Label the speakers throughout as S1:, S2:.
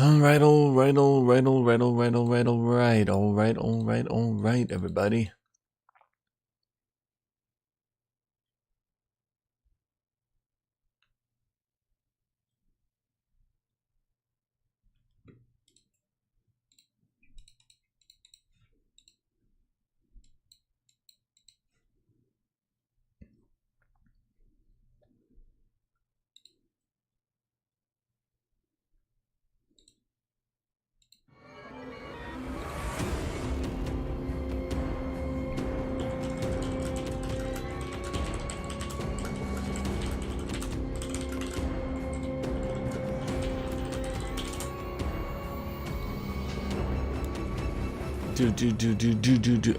S1: Alright, everybody.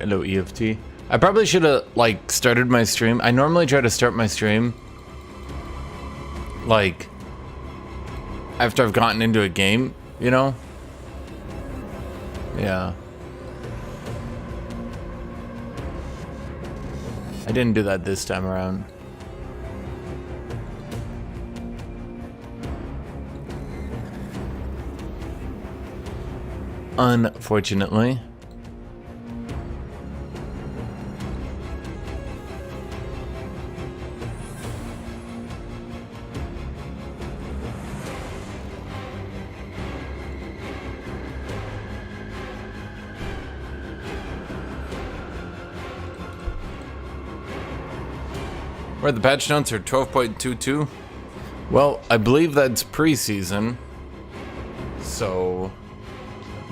S1: Hello, EFT. I probably should have, like, started my stream. I normally try to start my stream, like, after I've gotten into a game, you know? Yeah. I didn't do that this time around. Unfortunately. Where the patch notes are 12.22. Well, I believe that's preseason, so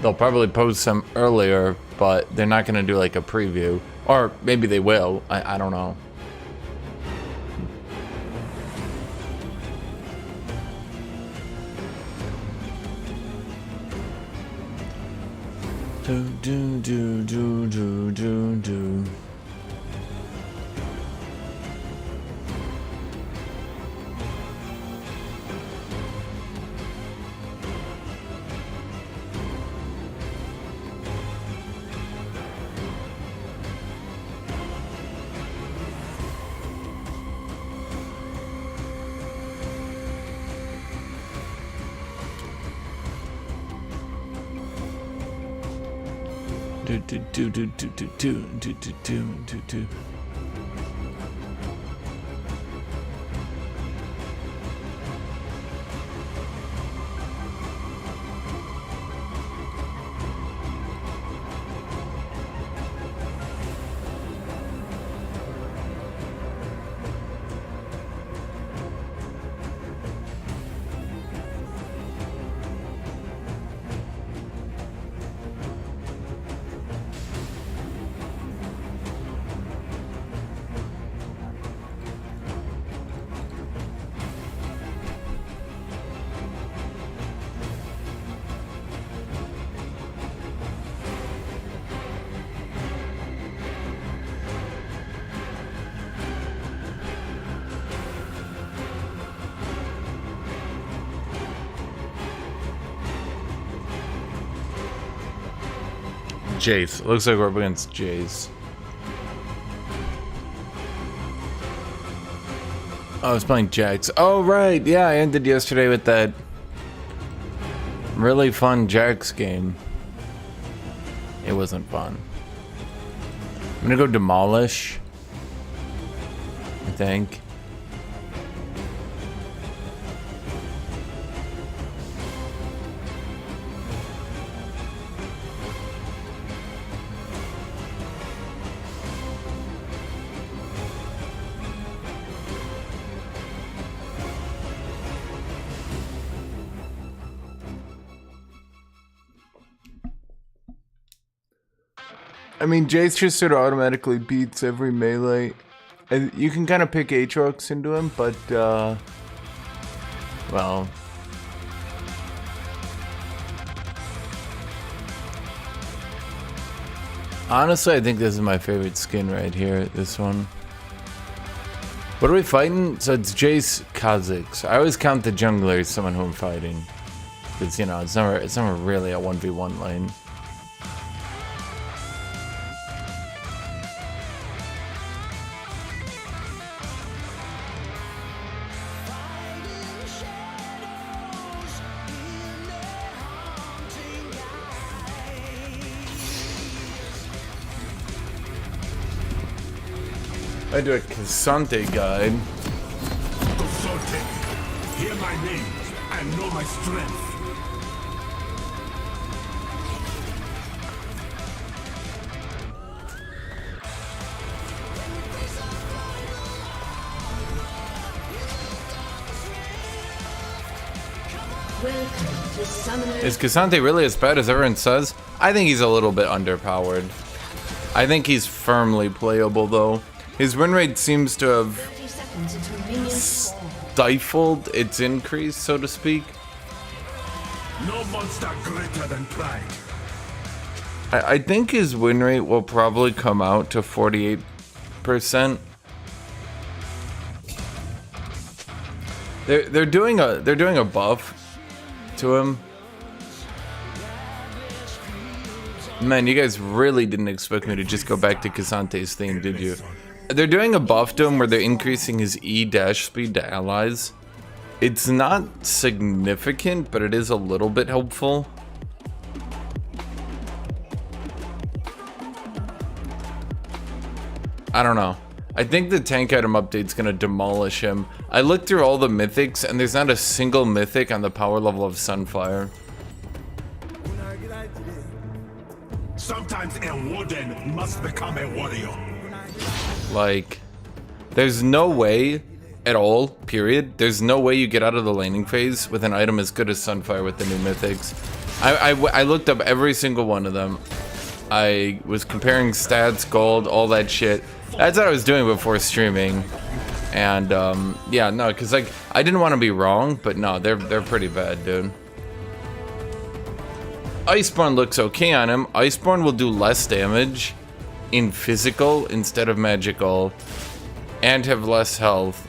S1: they'll probably post some earlier, but they're not gonna do like a preview, or maybe they will. I don't know. Do. Jace. Looks like we're up against Jace. Oh, I was playing Jax. Oh, right. Yeah, I ended yesterday with that really fun Jax game. It wasn't fun. I'm gonna go Demolish, I think. I mean, Jace just sort of automatically beats every melee. And you can kind of pick Aatrox into him, but, well. Honestly, I think this is my favorite skin right here, this one. What are we fighting? So it's Jace Kha'Zix. I always count the jungler as someone who I'm fighting. Because, you know, it's never really a 1v1 lane. I do a Sante guide.
S2: SANTE, hear my name and know my strength.
S1: Is Cassante really as bad as everyone says? I think he's a little bit underpowered. I think he's firmly playable though. His win rate seems to have stifled its increase, so to speak.
S2: No monster greater than pride.
S1: I think his win rate will probably come out to 48%. They're doing a buff to him. Man, you guys really didn't expect me to just go back to Cassante's theme, did you? They're doing a buff to him where they're increasing his E dash speed to allies. It's not significant, but it is a little bit helpful. I don't know. I think the tank item update's gonna demolish him. I looked through all the mythics and there's not a single mythic on the power level of Sunfire.
S2: Sometimes a warden must become a warrior.
S1: Like, there's no way at all, period. There's no way you get out of the laning phase with an item as good as Sunfire with the new mythics. I looked up every single one of them. I was comparing stats, gold, all that shit. That's what I was doing before streaming. And, yeah, no, because, like, I didn't want to be wrong, but no, they're pretty bad, dude. Iceborne looks okay on him. Iceborne will do less damage in physical instead of magical, and have less health,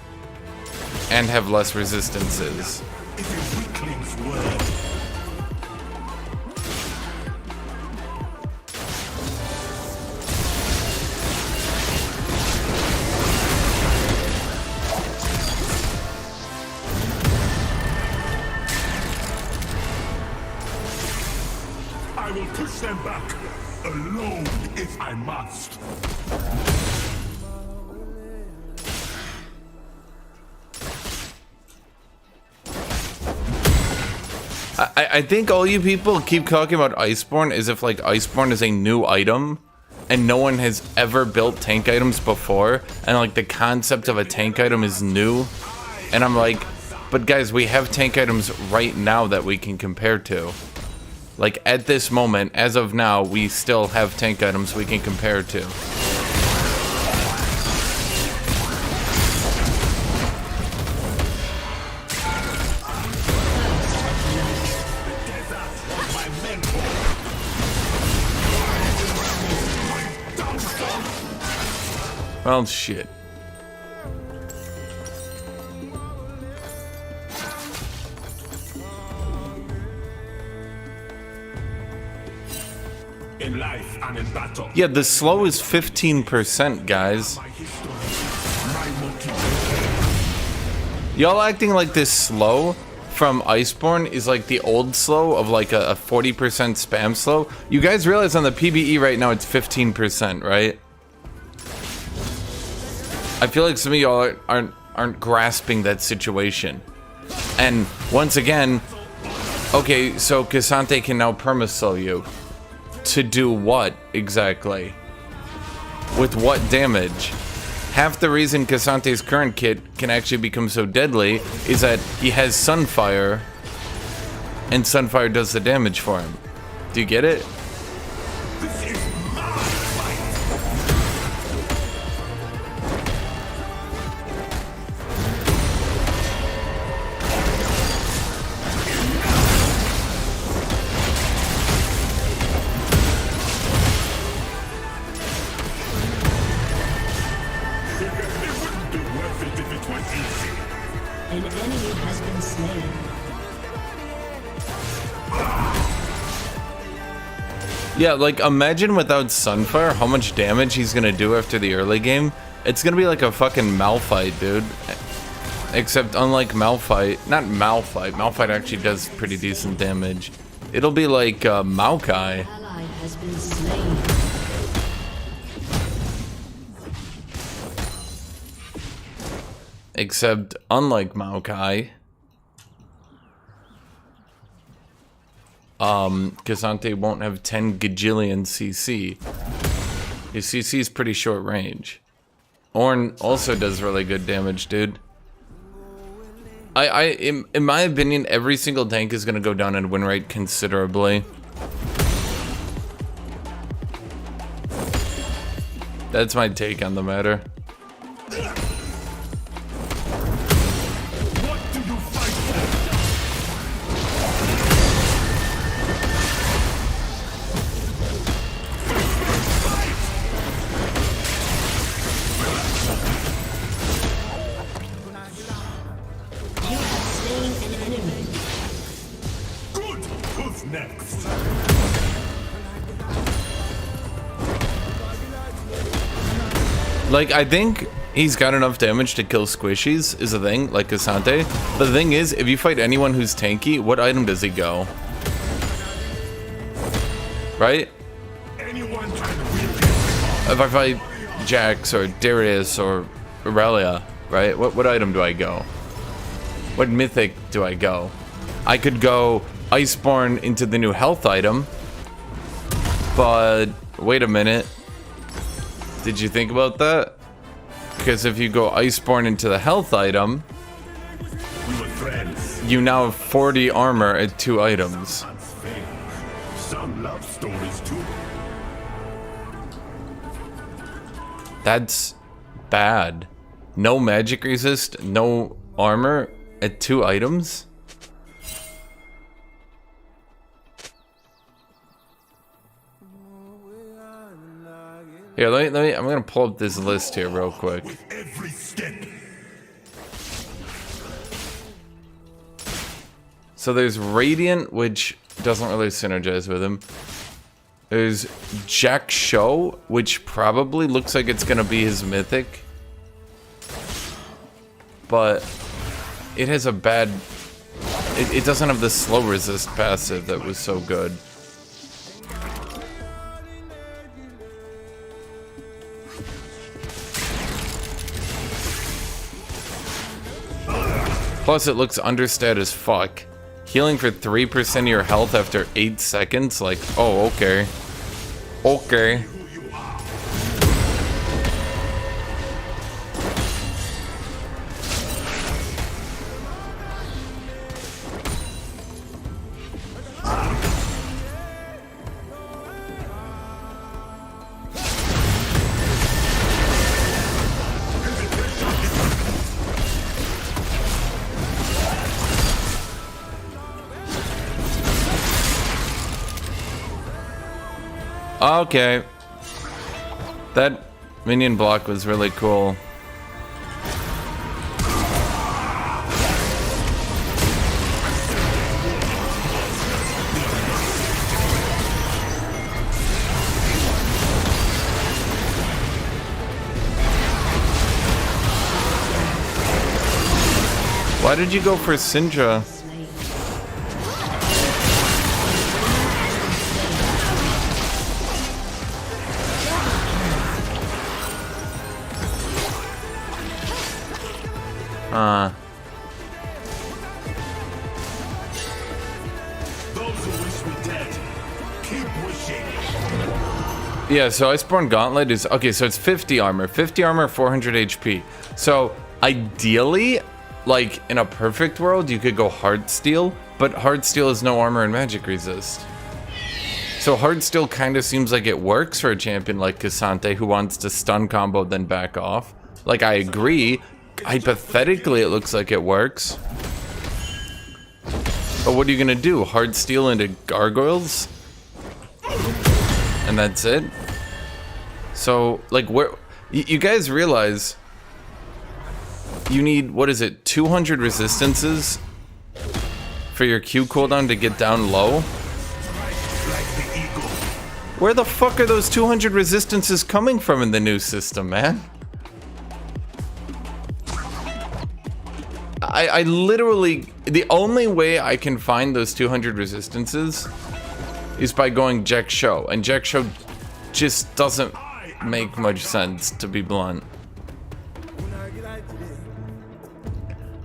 S1: and have less resistances.
S2: It's a weakling's word. I will push them back, alone if I must.
S1: I think all you people keep talking about Iceborne as if like Iceborne is a new item and no one has ever built tank items before and like the concept of a tank item is new. And I'm like, but guys, we have tank items right now that we can compare to. Like at this moment, as of now, we still have tank items we can compare to. Well, shit.
S2: In life and in battle.
S1: Yeah, the slow is 15%, guys. Y'all acting like this slow from Iceborne is like the old slow of like a 40% spam slow. You guys realize on the PBE right now it's 15%, right? I feel like some of y'all aren't grasping that situation. And once again, okay, so Cassante can now perma-slow you. To do what, exactly? With what damage? Half the reason Cassante's current kit can actually become so deadly is that he has Sunfire, and Sunfire does the damage for him. Do you get it?
S3: An enemy has been slain.
S1: Yeah, like imagine without Sunfire how much damage he's gonna do after the early game. It's gonna be like a fucking Malphite, dude. Except unlike Malphite, not Malphite, Malphite actually does pretty decent damage. It'll be like Maokai.
S3: Ally has been slain.
S1: Except, unlike Maokai, SANTE won't have 10 gajillion CC. His CC is pretty short range. Ornn also does really good damage, dude. In my opinion, every single tank is gonna go down in win rate considerably. That's my take on the matter.
S2: What do you fight for?
S3: You have slain an enemy.
S2: Good. Who's next?
S1: Like, I think he's got enough damage to kill squishies, is the thing, like SANTE. But the thing is, if you fight anyone who's tanky, what item does he go? Right?
S2: Anyone can wield it.
S1: If I fight Jax or Darius or Aurelia, right? What item do I go? What mythic do I go? I could go Iceborne into the new health item, but wait a minute. Did you think about that? Because if you go Iceborne into the health item,
S2: We were friends.
S1: you now have 40 armor at 2 items.
S2: That's fair. Some love stories too.
S1: That's bad. No magic resist, no armor at 2 items? Here, let me, I'm gonna pull up this list here real quick.
S2: With every step.
S1: So there's Radiant, which doesn't really synergize with him. There's Jack Show, which probably looks like it's gonna be his mythic. But it has a bad... It doesn't have the slow resist passive that was so good. Plus, it looks understat as fuck. Healing for 3% of your health after 8 seconds? Like, oh, okay. Okay. Okay. That minion block was really cool. Why did you go for Syndra?
S2: Those who wish me dead, keep wishing.
S1: Yeah, so Iceborne Gauntlet is... Okay, so it's 50 armor. 50 armor, 400 HP. So, ideally, like, in a perfect world, you could go Heartsteel, but Heartsteel has no armor and magic resist. So Heartsteel kind of seems like it works for a champion like SANTE, who wants to stun combo then back off. Like, I agree. Hypothetically, it looks like it works. But what are you gonna do? Heartsteel into gargoyles? And that's it? So, like, where... You guys realize... You need, what is it, 200 resistances for your Q cooldown to get down low? Where the fuck are those 200 resistances coming from in the new system, man? I literally... The only way I can find those 200 resistances is by going Jack Show. And Jack Show just doesn't make much sense, to be blunt.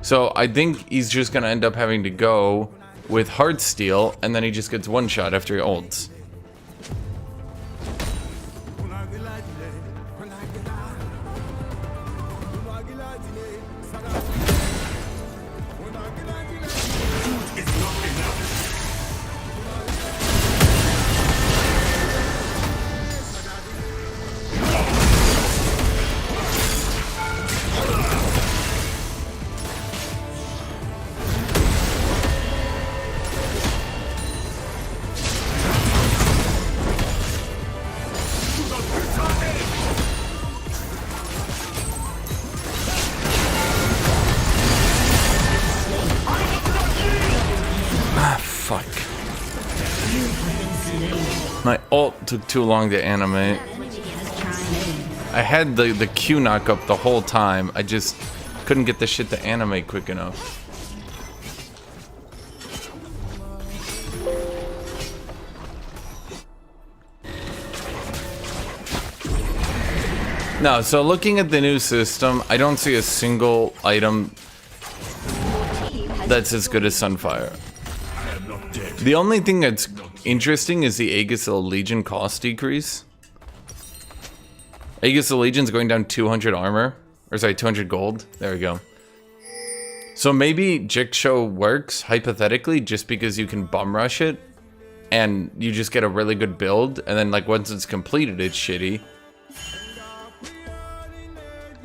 S1: So I think he's just gonna end up having to go with Heartsteel, and then he just gets one shot after he ults. Fuck. My ult took too long to animate. I had the Q knock up the whole time. I just couldn't get the shit to animate quick enough. No, so looking at the new system, I don't see a single item that's as good as Sunfire. The only thing that's interesting is the Aegis of the Legion cost decrease. Aegis of the Legion's going down 200 armor. Or sorry, 200 gold. There we go. So maybe Jigshow works, hypothetically, just because you can bum rush it. And you just get a really good build. And then like once it's completed, it's shitty.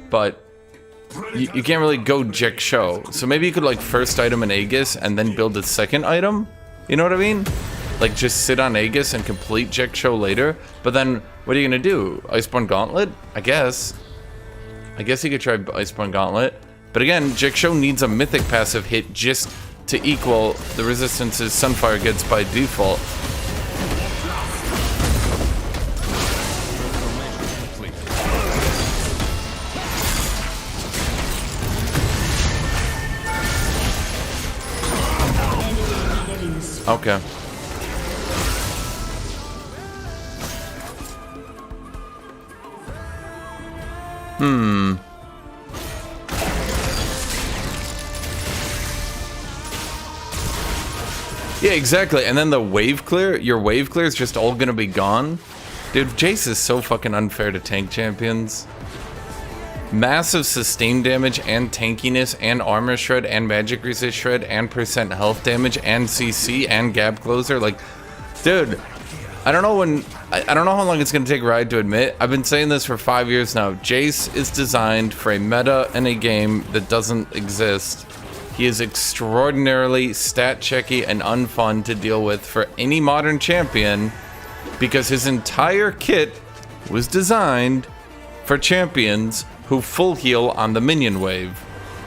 S1: But you can't really go Jigshow. So maybe you could like first item an Aegis and then build a second item. You know what I mean? Like just sit on Aegis and complete Jigshow later. But then what are you gonna do? Iceborne Gauntlet? I guess you could try Iceborne Gauntlet. But again, Jigshow needs a mythic passive hit just to equal the resistances Sunfire gets by default. Okay. Yeah, exactly. And then the wave clear, your wave clear is just all gonna be gone. Dude, Jace is so fucking unfair to tank champions. Massive sustain damage and tankiness and armor shred and magic resist shred and percent health damage and CC and gap closer. Like, dude, I don't know how long it's gonna take Riot to admit. I've been saying this for 5 years now. Jace is designed for a meta in a game that doesn't exist. He is extraordinarily stat checky and unfun to deal with for any modern champion because his entire kit was designed for champions who full heal on the minion wave,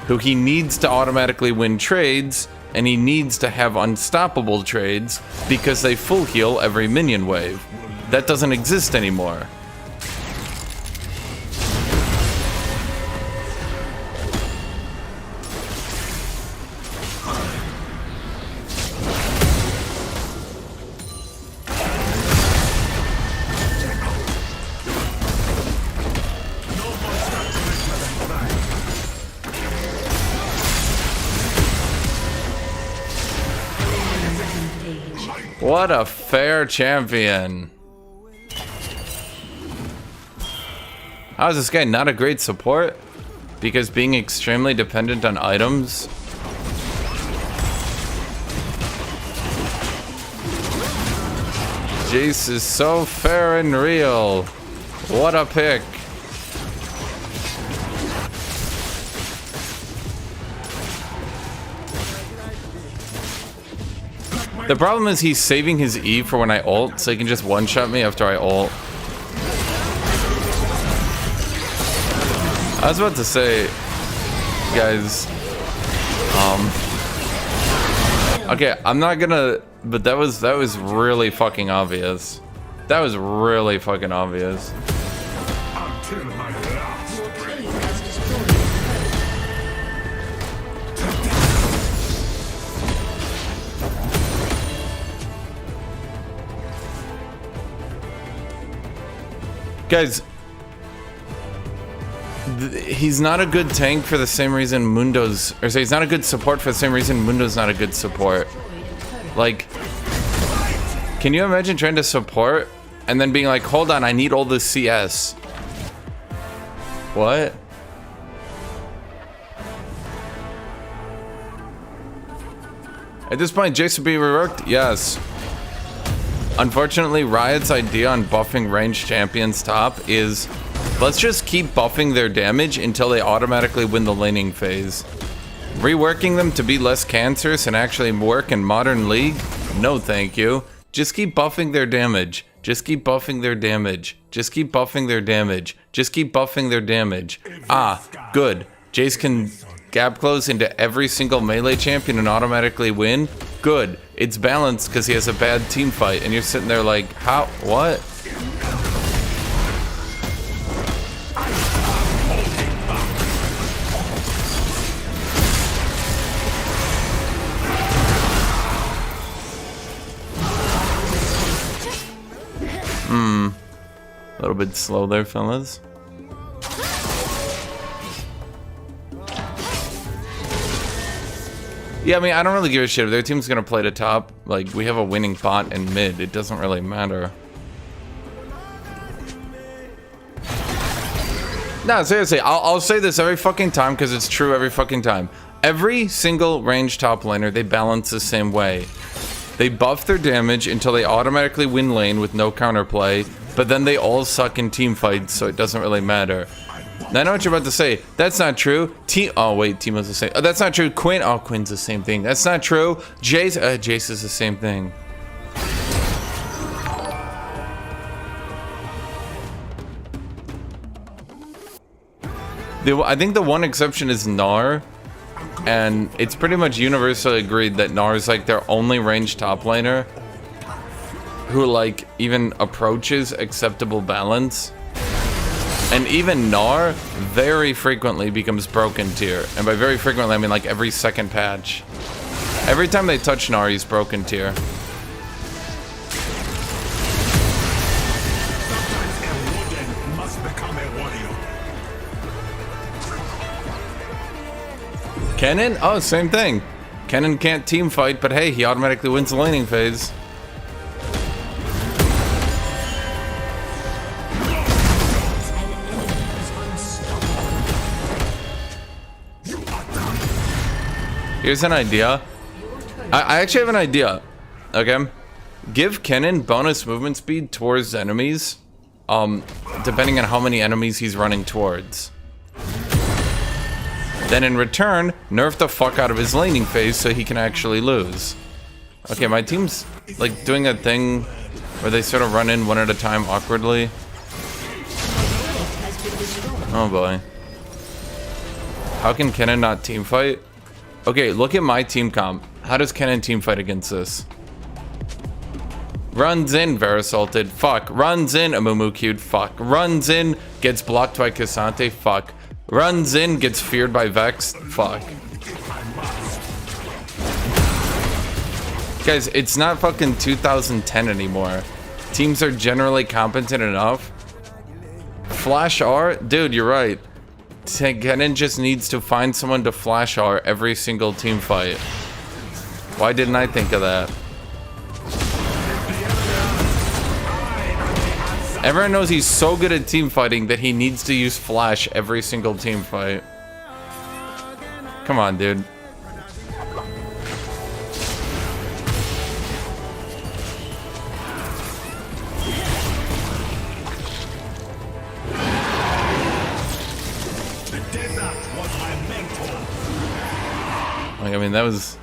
S1: who he needs to automatically win trades, and he needs to have unstoppable trades because they full heal every minion wave. That doesn't exist anymore. What a fair champion. How is this guy not a great support? Because being extremely dependent on items. Jace is so fair and real. What a pick. The problem is he's saving his E for when I ult, so he can just one-shot me after I ult. I was about to say, guys, okay, I'm not gonna, but that was really fucking obvious. That was really fucking obvious.
S2: Until my last breath.
S1: Guys, he's not a good tank for the same reason Mundo's, or say he's not a good support for the same reason Mundo's not a good support. Like, can you imagine trying to support and then being like, hold on, I need all this CS? What? At this point, Jace would be reworked? Yes. Unfortunately, Riot's idea on buffing ranged champions top is, let's just keep buffing their damage until they automatically win the laning phase. Reworking them to be less cancerous and actually work in modern League? No thank you. Just keep buffing their damage. Just keep buffing their damage. Just keep buffing their damage. Just keep buffing their damage. Ah, good. Jace can gap close into every single melee champion and automatically win. Good. It's balanced because he has a bad team fight, and you're sitting there like, how? What? A little bit slow there, fellas. Yeah, I mean, I don't really give a shit if their team's gonna play to top. Like, we have a winning bot and mid. It doesn't really matter. No, seriously, I'll say this every fucking time because it's true every fucking time. Every single range top laner, they balance the same way. They buff their damage until they automatically win lane with no counterplay, but then they all suck in team fights, so it doesn't really matter. Now, I know what you're about to say. That's not true. Oh, wait, Teemo's the same. Oh, that's not true. Quinn. Oh, Quinn's the same thing. That's not true. Jace. Jace is the same thing. I think the one exception is Gnar. And it's pretty much universally agreed that Gnar is like their only ranged top laner who like even approaches acceptable balance. And even Gnar very frequently becomes broken tier. And by very frequently, I mean like every second patch. Every time they touch Gnar, he's broken tier. Kennen? Oh, same thing. Kennen can't team fight, but hey, he automatically wins the laning phase. Here's an idea. I actually have an idea. Okay. Give Kennen bonus movement speed towards enemies. Depending on how many enemies he's running towards. Then in return, nerf the fuck out of his laning phase so he can actually lose. Okay, my team's like doing a thing where they sort of run in one at a time awkwardly. Oh boy. How can Kennen not team fight? Okay, look at my team comp. How does Kennen team fight against this? Runs in, Verisalted, fuck. Runs in, Amumu Q'd, fuck. Runs in, gets blocked by Cassante, fuck. Runs in, gets feared by Vex, fuck. Guys, it's not fucking 2010 anymore. Teams are generally competent enough. Flash R? Dude, you're right. Kennen just needs to find someone to flash R every single team fight. Why didn't I think of that? Everyone knows he's so good at team fighting that he needs to use flash every single team fight. Come on, dude. Like, I mean, that was...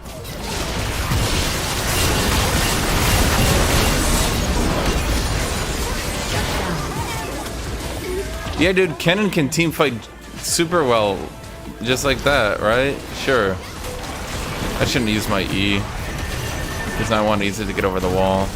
S1: Yeah, dude, Kennen can team fight super well, just like that, right? Sure. I shouldn't use my E, because I want easy to get over the wall.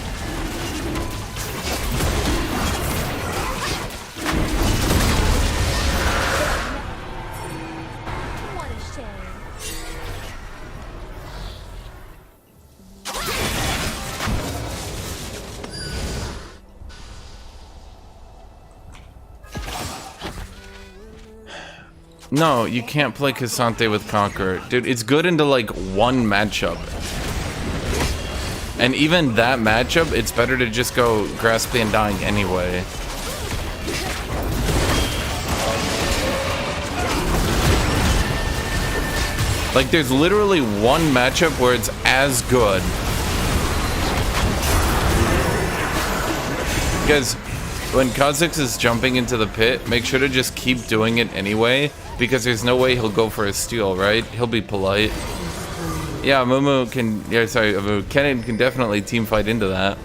S1: No, you can't play Cassante with Conqueror. Dude, it's good into like one matchup. And even that matchup, it's better to just go Grasp the Undying anyway. Like, there's literally one matchup where it's as good. Because when Kha'Zix is jumping into the pit, make sure to just keep doing it anyway, because there's no way he'll go for a steal, right? He'll be polite. Yeah, Mumu can... Yeah, sorry, Kennen can definitely team fight into that.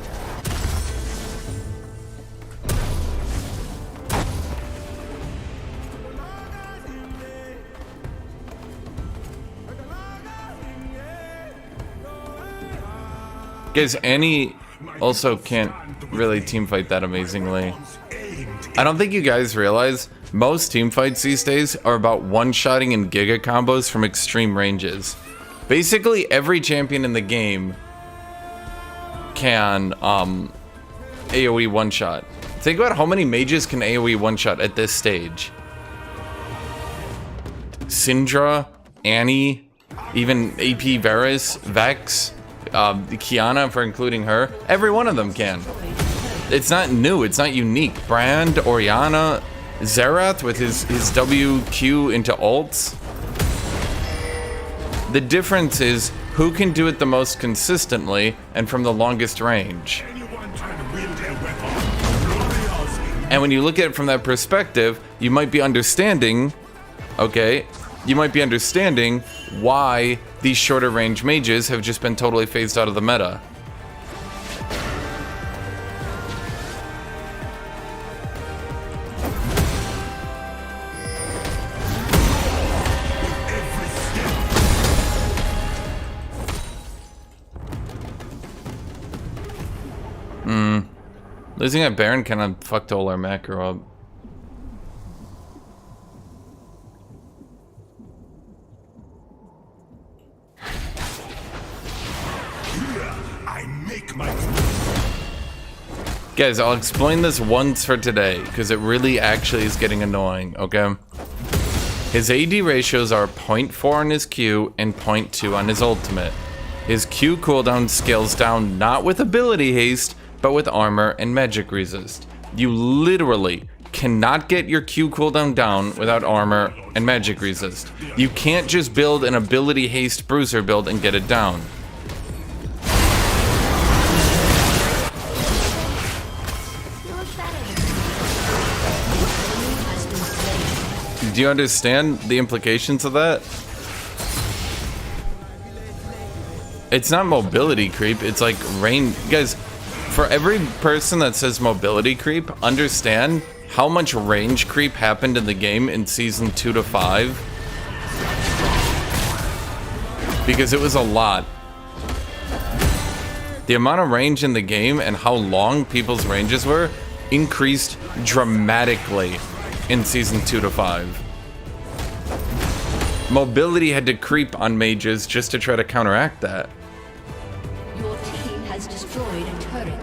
S1: Guys, Annie also can't really team fight that amazingly. I don't think you guys realize most team fights these days are about one-shotting and giga combos from extreme ranges. Basically, every champion in the game can AoE one-shot. Think about how many mages can AoE one-shot at this stage. Syndra, Annie, even AP Varus, Vex, Kiana, for including her. Every one of them can. It's not new, it's not unique. Brand, Orianna, Xerath with his WQ into ults. The difference is who can do it the most consistently and from the longest range. And when you look at it from that perspective, you might be understanding, okay, you might be understanding why these shorter range mages have just been totally phased out of the meta. Losing that Baron kind of fucked all our macro up. Guys, I'll explain this once for today, because it really actually is getting annoying, okay? His AD ratios are 0.4 on his Q and 0.2 on his ultimate. His Q cooldown scales down not with ability haste, but with armor and magic resist. You literally cannot get your Q cooldown down without armor and magic resist. You can't just build an ability haste bruiser build and get it down. Do you understand the implications of that? It's not mobility creep, it's like rain. Guys, for every person that says mobility creep, understand how much range creep happened in the game in season 2 to 5. Because it was a lot. The amount of range in the game and how long people's ranges were increased dramatically in season 2 to 5. Mobility had to creep on mages just to try to counteract that.
S3: Your team has destroyed a turret.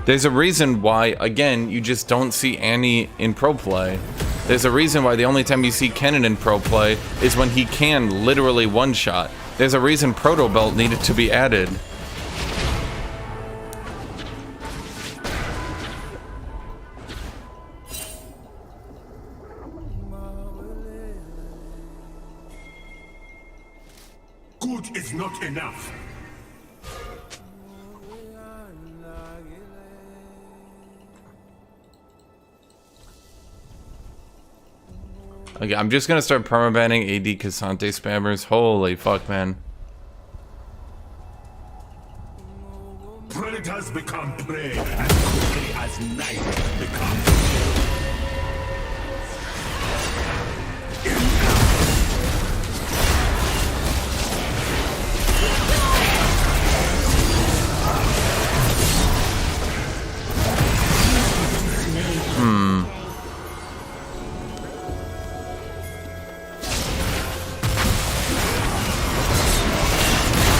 S1: There's a reason why, again, you just don't see Annie in pro play. There's a reason why the only time you see Kennen in pro play is when he can literally one-shot. There's a reason Proto Belt needed to be added.
S2: Good is not enough.
S1: Okay, I'm just gonna start permabanning AD Cassante spammers. Holy fuck, man.
S2: Predators become prey as quickly as night becomes day.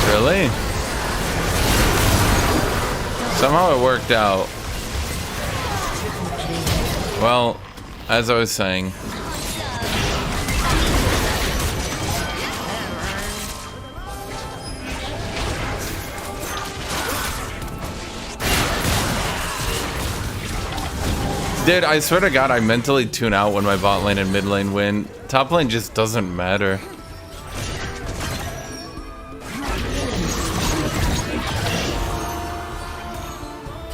S1: Really? Somehow it worked out. Well, as I was saying. Dude, I swear to God, I mentally tune out when my bot lane and mid lane win. Top lane just doesn't matter.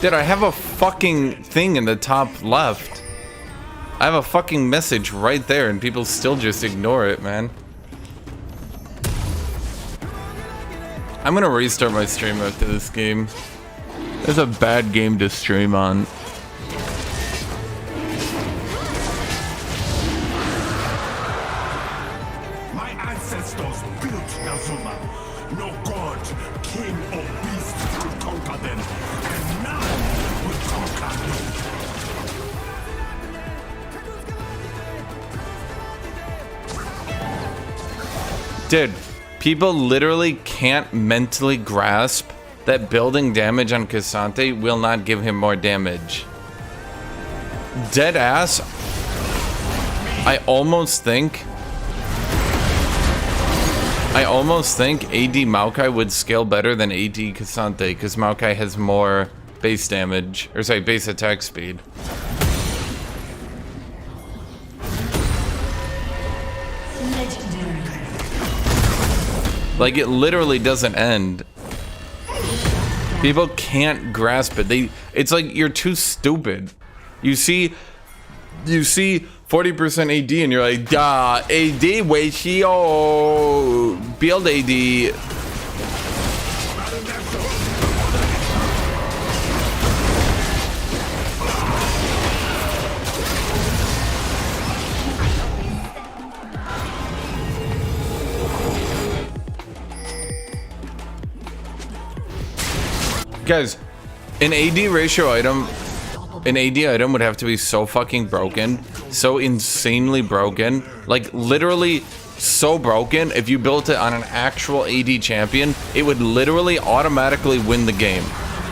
S1: Dude, I have a fucking thing in the top left. I have a fucking message right there and people still just ignore it, man. I'm gonna restart my stream after this game. It's a bad game to stream on. Dude, people literally can't mentally grasp that building damage on Hashinshin will not give him more damage. Dead ass. I almost think AD Maokai would scale better than AD Hashinshin because Maokai has more base damage, or sorry, base attack speed. Like, it literally doesn't end. People can't grasp it. It's like you're too stupid. You see 40% AD and you're like, duh, AD ratio, build AD. Guys, an AD ratio item, an AD item would have to be so fucking broken, so insanely broken, like literally so broken, if you built it on an actual AD champion, it would literally automatically win the game.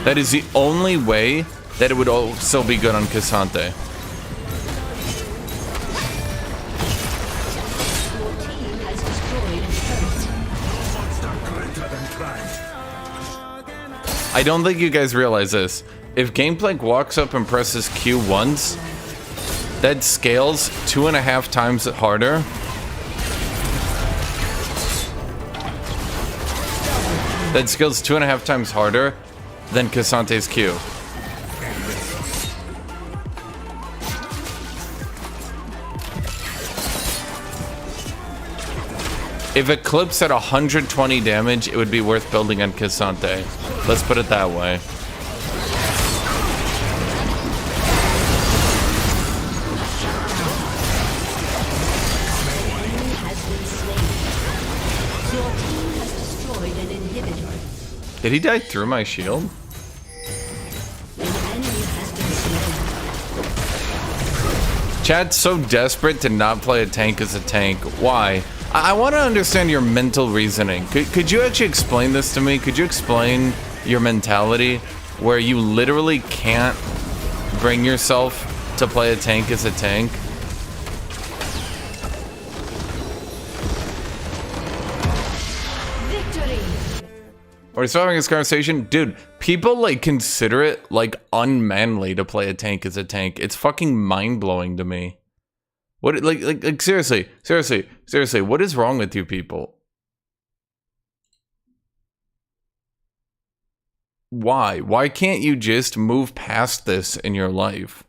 S1: That is the only way that it would also be good on Hashinshin. I don't think you guys realize this. If Gameplank walks up and presses Q once, that scales 2.5 times harder. That scales 2.5 times harder than Hashinshin's Q. If it clips at 120 damage, it would be worth building on Hashinshin. Let's put it that way. Did he die through my shield? Chad's so desperate to not play a tank as a tank. Why? I want to understand your mental reasoning. Could you actually explain this to me? Could you explain your mentality where you literally can't bring yourself to play a tank as a tank?
S3: Victory.
S1: We're still having this conversation? Dude, people like consider it like unmanly to play a tank as a tank. It's fucking mind-blowing to me. What, like seriously, what is wrong with you people? Why? Why can't you just move past this in your life?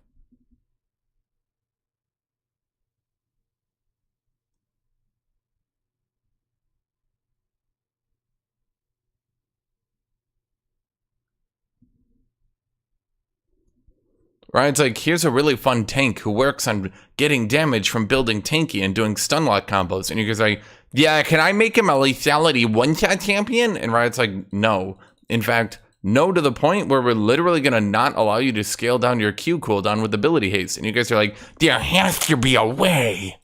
S1: Right? It's like, here's a really fun tank who works on getting damage from building tanky and doing stun lock combos. And you guys are like, yeah, can I make him a lethality one-shot champion? And Riot's like, no. In fact, no, to the point where we're literally going to not allow you to scale down your Q cooldown with ability haste. And you guys are like, there has to be a way.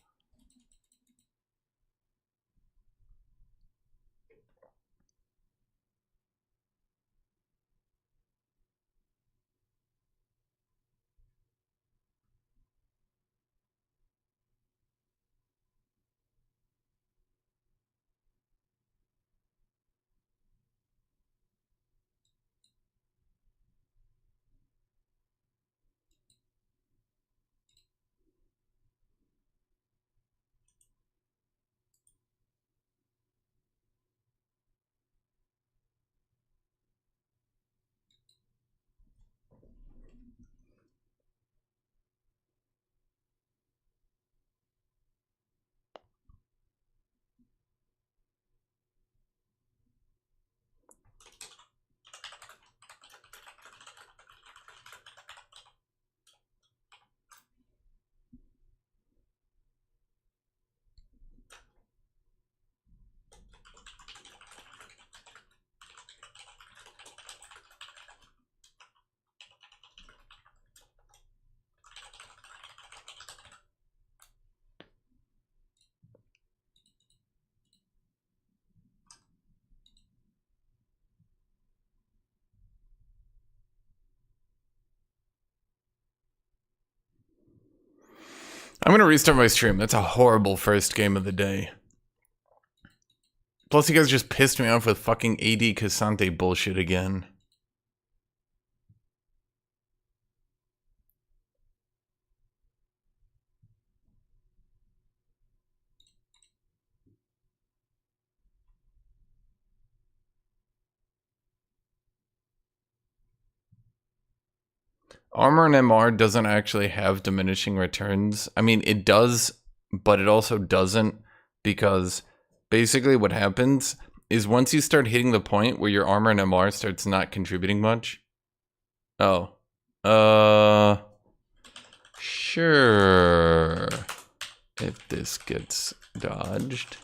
S1: I'm gonna restart my stream. That's a horrible first game of the day. Plus, you guys just pissed me off with fucking AD Sante bullshit again. Armor and MR doesn't actually have diminishing returns. I mean, it does, but it also doesn't, because basically what happens is once you start hitting the point where your armor and MR starts not contributing much. Oh. Sure. If this gets dodged.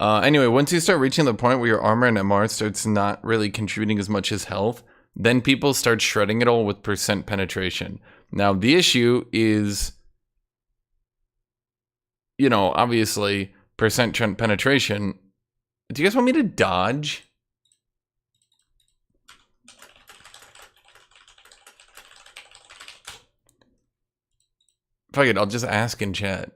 S1: Anyway, once you start reaching the point where your armor and MR starts not really contributing as much as health, then people start shredding it all with percent penetration. Now, the issue is, you know, obviously, percent penetration. Do you guys want me to dodge? Fuck it, I'll just ask in chat.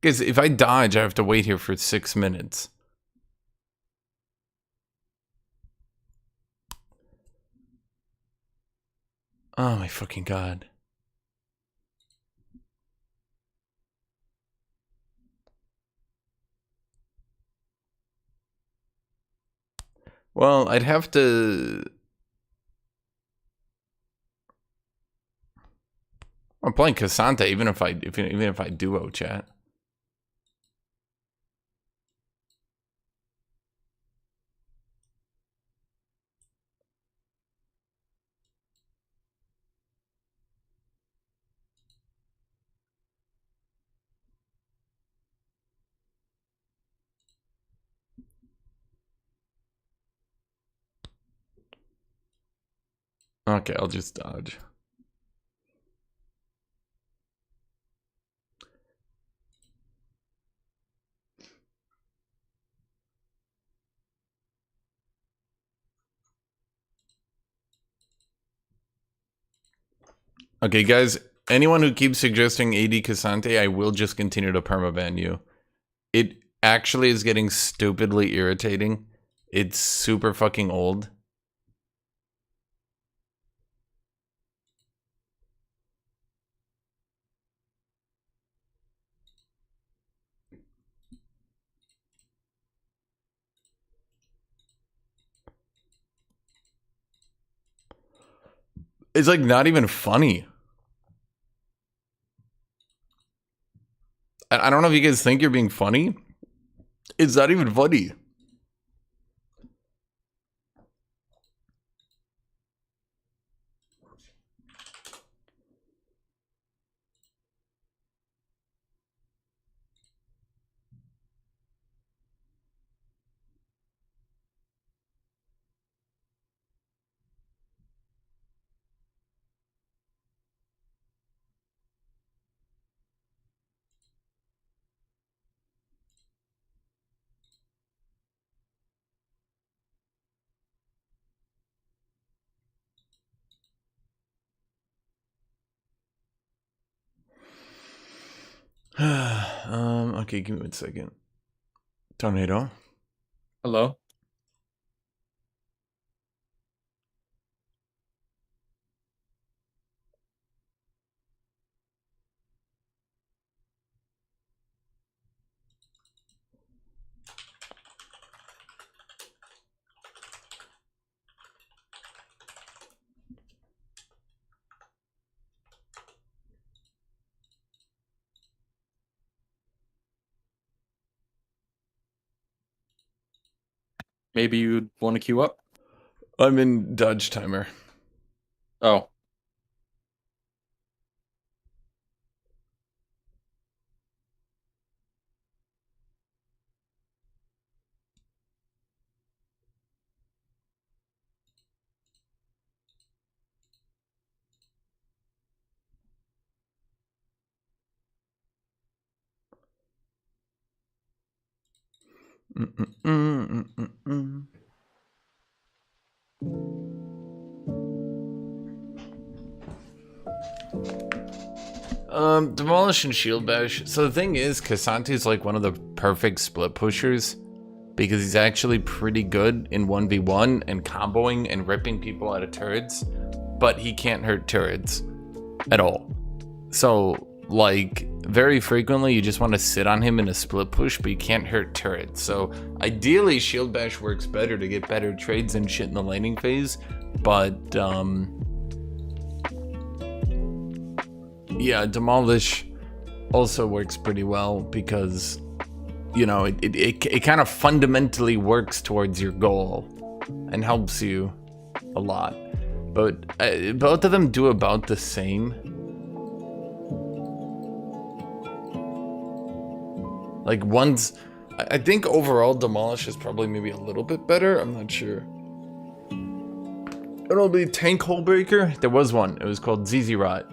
S1: Because if I dodge, I have to wait here for 6 minutes. Oh my fucking god. Well, I'd have to... I'm playing Cassante even if I duo chat. Okay, I'll just dodge. Okay, guys, anyone who keeps suggesting AD Cassante, I will just continue to permaban you. It actually is getting stupidly irritating. It's super fucking old. It's like not even funny. I don't know if you guys think you're being funny. It's not even funny. Okay, give me 1 second. Tornado.
S4: Hello? maybe you'd want to queue up?
S1: I'm in dodge timer.
S4: Oh.
S1: Demolish and Shield Bash. So the thing is, Kasante's like one of the perfect split pushers because he's actually pretty good in 1v1 and comboing and ripping people out of turrets, but he can't hurt turrets at all. So, like, very frequently you just want to sit on him in a split push, but you can't hurt turrets. So, ideally, Shield Bash works better to get better trades and shit in the laning phase, but, yeah, Demolish also works pretty well because, you know, it kind of fundamentally works towards your goal and helps you a lot. But both of them do about the same. Like one's, I think overall Demolish is probably maybe a little bit better. I'm not sure. It'll be Tank Hole Breaker. There was one. It was called ZZ Rot.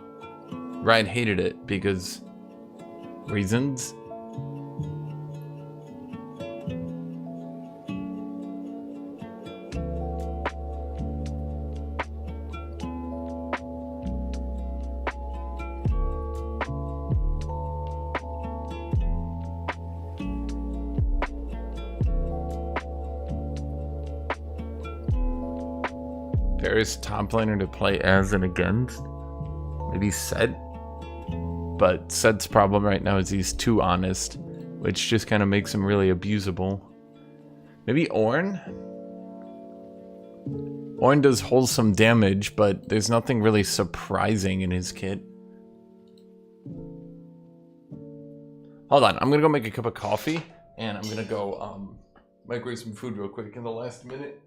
S1: Ryan hated it because reasons. Paris top laner to play as and against. Maybe Set. But Set's problem right now is he's too honest, which just kind of makes him really abusable. Maybe Ornn? Ornn does wholesome damage, but there's nothing really surprising in his kit. Hold on, I'm gonna go make a cup of coffee, and I'm gonna go microwave some food real quick in the last minute.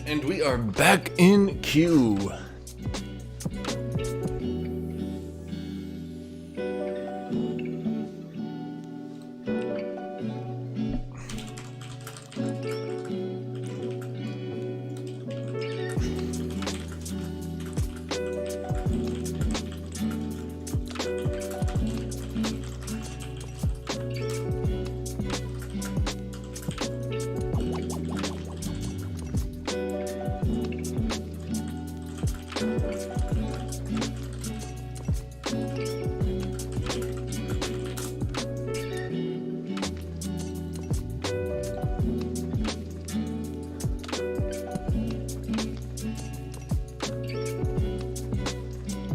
S1: And we are back in queue.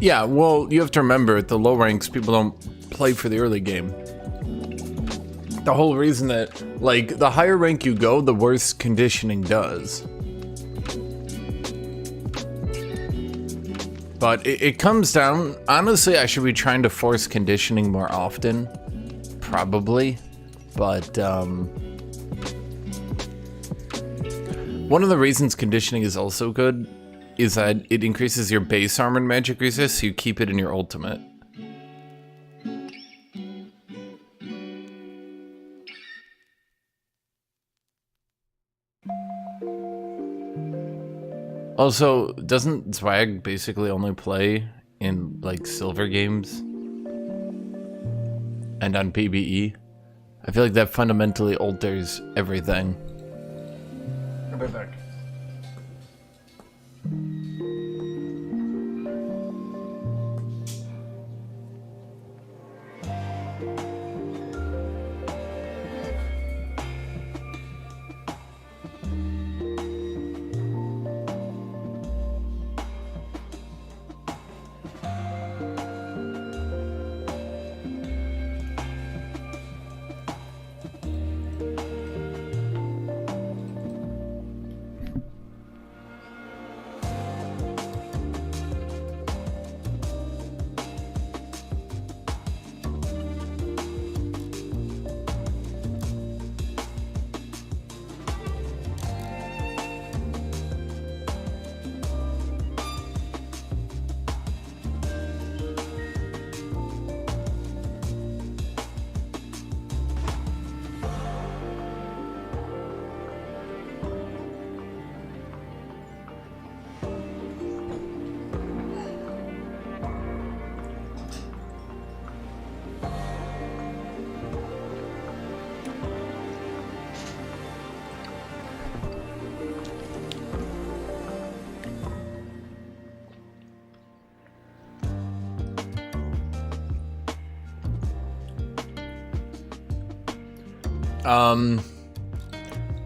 S1: Yeah, well, you have to remember, at the low ranks, people don't play for the early game. The whole reason that, like, the higher rank you go, the worse conditioning does. But it comes down, honestly, I should be trying to force conditioning more often. Probably. But, one of the reasons conditioning is also good is that it increases your base armor and magic resist, so you keep it in your ultimate. Also, doesn't Zwag basically only play in, like, silver games? And on PvE? I feel like that fundamentally alters everything. I'll be back.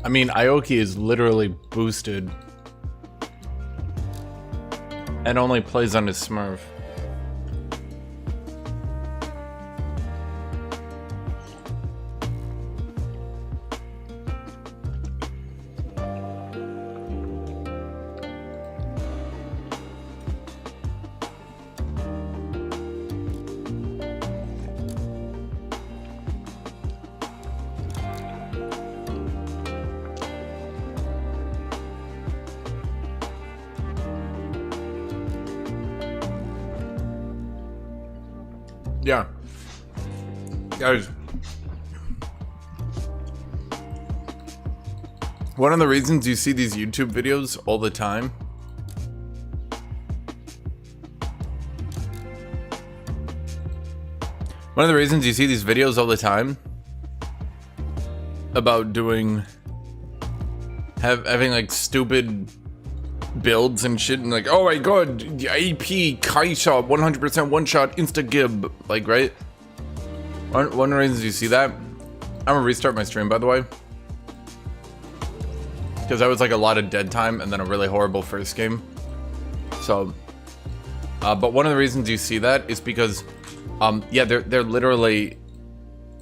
S1: I mean, Aoki is literally boosted and only plays on his Smurf. Yeah. Guys. One of the reasons you see these YouTube videos all the time about doing having like stupid builds and shit and like, oh my god, AP Kaisha 100% one shot insta gib, like, right? One of the reasons you see that, I'm gonna restart my stream, by the way, because that was like a lot of dead time and then a really horrible first game. So but one of the reasons you see that is because yeah, they're literally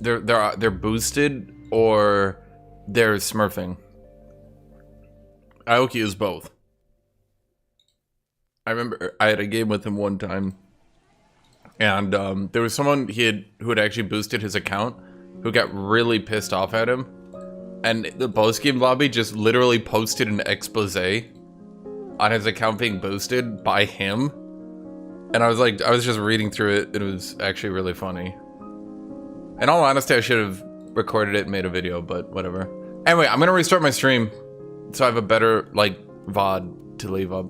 S1: they're boosted or they're smurfing. Aoki is both. I remember I had a game with him one time, and there was someone who had actually boosted his account who got really pissed off at him, and the post-game lobby just literally posted an expose on his account being boosted by him, and I was just reading through it, and it was actually really funny. In all honesty, I should have recorded it and made a video, but whatever. Anyway, I'm gonna restart my stream so I have a better, like, VOD to leave up.